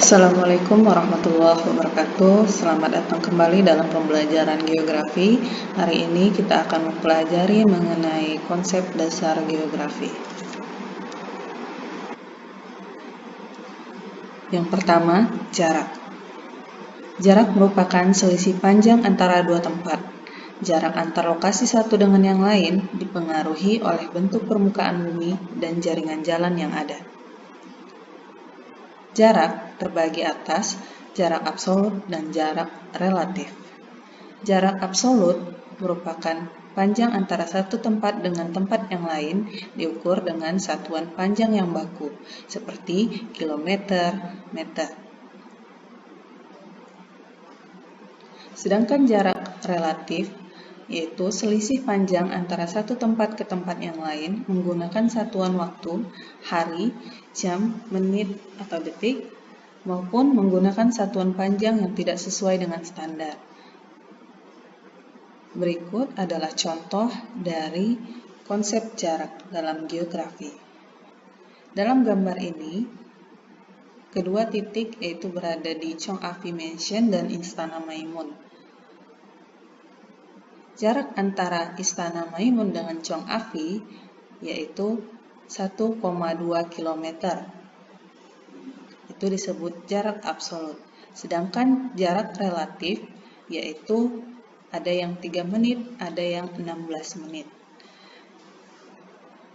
Assalamualaikum warahmatullahi wabarakatuh. Selamat datang kembali dalam pembelajaran geografi. Hari ini kita akan mempelajari mengenai konsep dasar geografi. Yang pertama, jarak. Jarak merupakan selisih panjang antara dua tempat. Jarak antar lokasi satu dengan yang lain dipengaruhi oleh bentuk permukaan bumi dan jaringan jalan yang ada. Jarak terbagi atas jarak absolut dan jarak relatif. Jarak absolut merupakan panjang antara satu tempat dengan tempat yang lain diukur dengan satuan panjang yang baku, seperti kilometer, meter. Sedangkan jarak relatif yaitu selisih panjang antara satu tempat ke tempat yang lain menggunakan satuan waktu, hari, jam, menit, atau detik, maupun menggunakan satuan panjang yang tidak sesuai dengan standar. Berikut adalah contoh dari konsep jarak dalam geografi. Dalam gambar ini, kedua titik yaitu berada di Chong'afi Mansion dan Istana Maimun. Jarak antara Istana Maimun dengan Chong'afi yaitu 1,2 km. Itu disebut jarak absolut. Sedangkan jarak relatif yaitu ada yang 3 menit, ada yang 16 menit.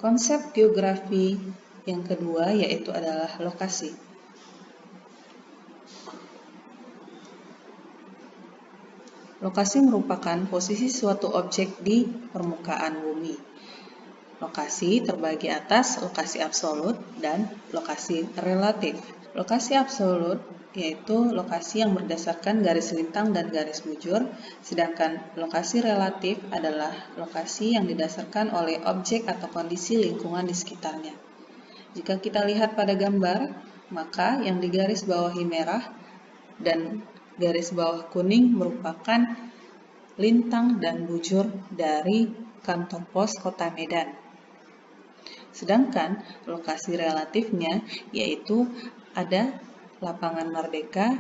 Konsep geografi yang kedua yaitu adalah lokasi. Lokasi merupakan posisi suatu objek di permukaan bumi. Lokasi terbagi atas lokasi absolut dan lokasi relatif. Lokasi absolut yaitu lokasi yang berdasarkan garis lintang dan garis bujur, sedangkan lokasi relatif adalah lokasi yang didasarkan oleh objek atau kondisi lingkungan di sekitarnya. Jika kita lihat pada gambar, maka yang di garis bawahi merah dan garis bawah kuning merupakan lintang dan bujur dari kantor pos Kota Medan. Sedangkan lokasi relatifnya yaitu ada Lapangan Merdeka,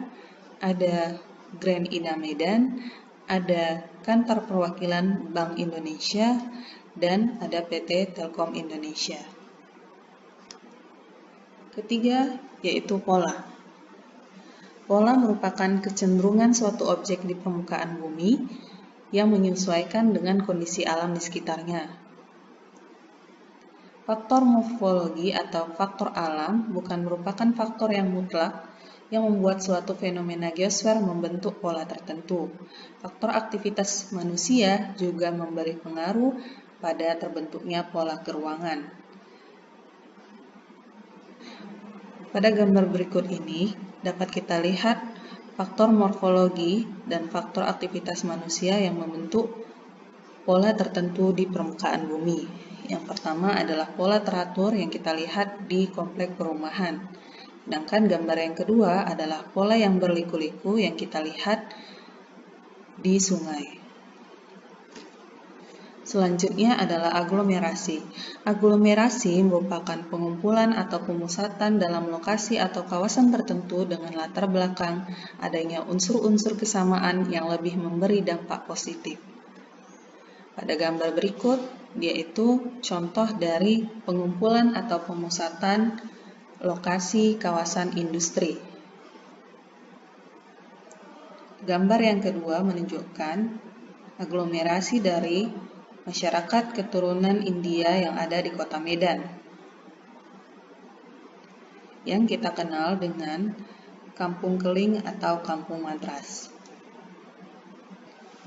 ada Grand Ina Medan, ada Kantor Perwakilan Bank Indonesia, dan ada PT Telkom Indonesia. Ketiga yaitu pola. Pola merupakan kecenderungan suatu objek di permukaan bumi yang menyesuaikan dengan kondisi alam di sekitarnya. Faktor morfologi atau faktor alam bukan merupakan faktor yang mutlak yang membuat suatu fenomena geosfer membentuk pola tertentu. Faktor aktivitas manusia juga memberi pengaruh pada terbentuknya pola keruangan. Pada gambar berikut ini dapat kita lihat faktor morfologi dan faktor aktivitas manusia yang membentuk pola tertentu di permukaan bumi. Yang pertama adalah pola teratur yang kita lihat di komplek perumahan. Sedangkan gambar yang kedua adalah pola yang berliku-liku yang kita lihat di sungai. Selanjutnya adalah aglomerasi. Aglomerasi merupakan pengumpulan atau pemusatan dalam lokasi atau kawasan tertentu dengan latar belakang adanya unsur-unsur kesamaan yang lebih memberi dampak positif. Pada gambar berikut, yaitu contoh dari pengumpulan atau pemusatan lokasi kawasan industri. Gambar yang kedua menunjukkan aglomerasi dari masyarakat keturunan India yang ada di Kota Medan, yang kita kenal dengan Kampung Keling atau Kampung Madras.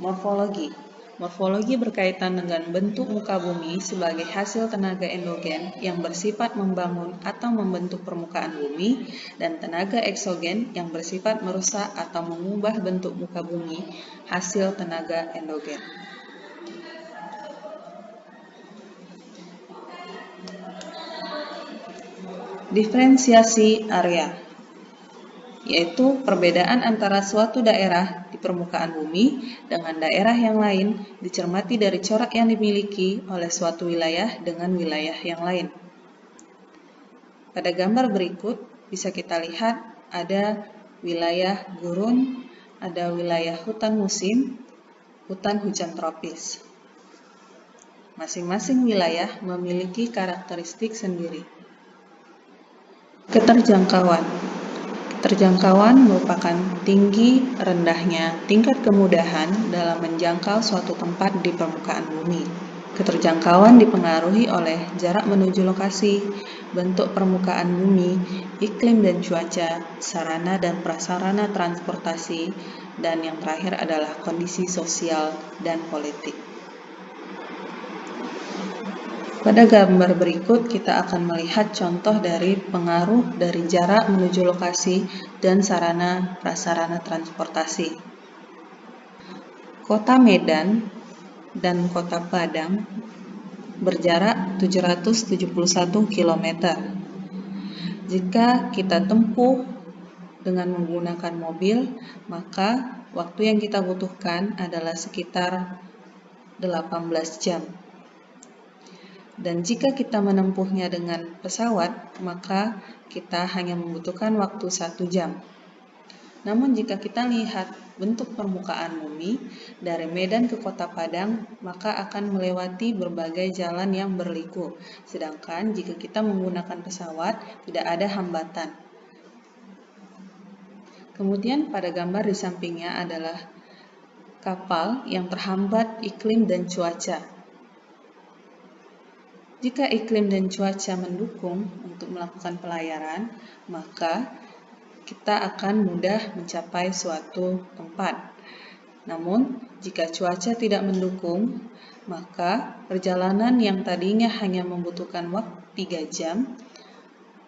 Morfologi. Morfologi berkaitan dengan bentuk muka bumi sebagai hasil tenaga endogen yang bersifat membangun atau membentuk permukaan bumi dan tenaga eksogen yang bersifat merusak atau mengubah bentuk muka bumi hasil tenaga endogen. Diferensiasi area, yaitu perbedaan antara suatu daerah di permukaan bumi dengan daerah yang lain dicermati dari corak yang dimiliki oleh suatu wilayah dengan wilayah yang lain. Pada gambar berikut bisa kita lihat ada wilayah gurun, ada wilayah hutan musim, hutan hujan tropis. Masing-masing wilayah memiliki karakteristik sendiri. Keterjangkauan. Keterjangkauan merupakan tinggi rendahnya tingkat kemudahan dalam menjangkau suatu tempat di permukaan bumi. Keterjangkauan dipengaruhi oleh jarak menuju lokasi, bentuk permukaan bumi, iklim dan cuaca, sarana dan prasarana transportasi, dan yang terakhir adalah kondisi sosial dan politik. Pada gambar berikut kita akan melihat contoh dari pengaruh dari jarak menuju lokasi dan sarana prasarana transportasi. Kota Medan dan Kota Padang berjarak 771 km. Jika kita tempuh dengan menggunakan mobil, maka waktu yang kita butuhkan adalah sekitar 18 jam. Dan jika kita menempuhnya dengan pesawat, maka kita hanya membutuhkan waktu 1 jam. Namun jika kita lihat bentuk permukaan bumi dari Medan ke Kota Padang, maka akan melewati berbagai jalan yang berliku. Sedangkan jika kita menggunakan pesawat, tidak ada hambatan. Kemudian pada gambar di sampingnya adalah kapal yang terhambat iklim dan cuaca. Jika iklim dan cuaca mendukung untuk melakukan pelayaran, maka kita akan mudah mencapai suatu tempat. Namun, jika cuaca tidak mendukung, maka perjalanan yang tadinya hanya membutuhkan waktu 3 jam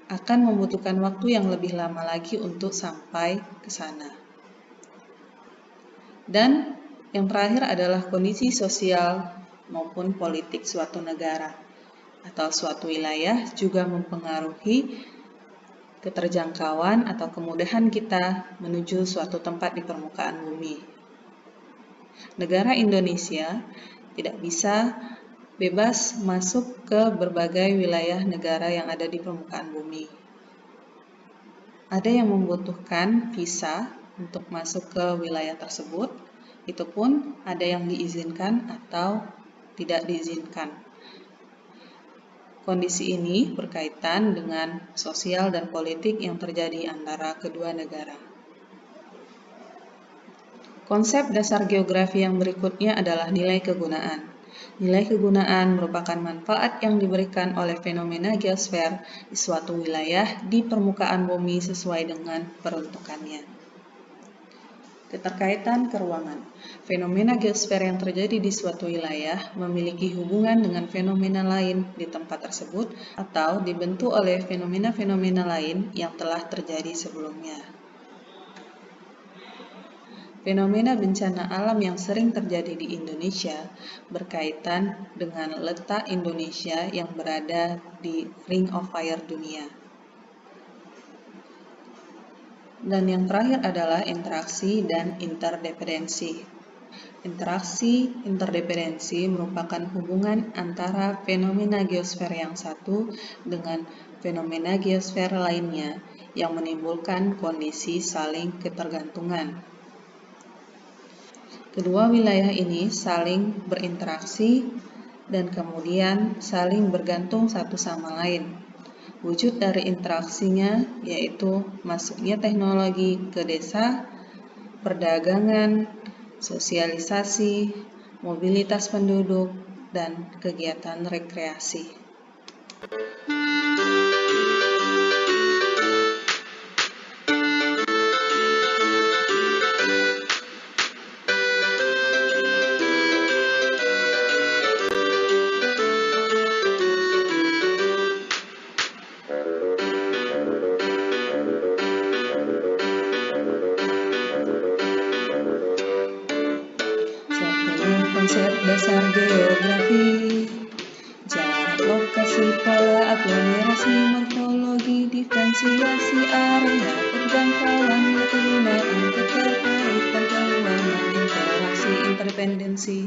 akan membutuhkan waktu yang lebih lama lagi untuk sampai ke sana. Dan yang terakhir adalah kondisi sosial maupun politik suatu negara atau suatu wilayah juga mempengaruhi keterjangkauan atau kemudahan kita menuju suatu tempat di permukaan bumi. Negara Indonesia tidak bisa bebas masuk ke berbagai wilayah negara yang ada di permukaan bumi. Ada yang membutuhkan visa untuk masuk ke wilayah tersebut, itu pun ada yang diizinkan atau tidak diizinkan. Kondisi ini berkaitan dengan sosial dan politik yang terjadi antara kedua negara. Konsep dasar geografi yang berikutnya adalah nilai kegunaan. Nilai kegunaan merupakan manfaat yang diberikan oleh fenomena geosfer di suatu wilayah di permukaan bumi sesuai dengan peruntukannya. Keterkaitan keruangan. Fenomena geosfer yang terjadi di suatu wilayah memiliki hubungan dengan fenomena lain di tempat tersebut atau dibentuk oleh fenomena-fenomena lain yang telah terjadi sebelumnya. Fenomena bencana alam yang sering terjadi di Indonesia berkaitan dengan letak Indonesia yang berada di Ring of Fire dunia. Dan yang terakhir adalah interaksi dan interdependensi. Interaksi interdependensi merupakan hubungan antara fenomena geosfer yang satu dengan fenomena geosfer lainnya yang menimbulkan kondisi saling ketergantungan. Kedua wilayah ini saling berinteraksi dan kemudian saling bergantung satu sama lain. Wujud dari interaksinya yaitu masuknya teknologi ke desa, perdagangan, sosialisasi, mobilitas penduduk, dan kegiatan rekreasi. Konsep dasar geografi, jarak, lokasi, pola, aglomerasi, morfologi, diferensiasi area, perjangkauan, kegunaan, keterkaitan, keruangan, interaksi, interdependensi.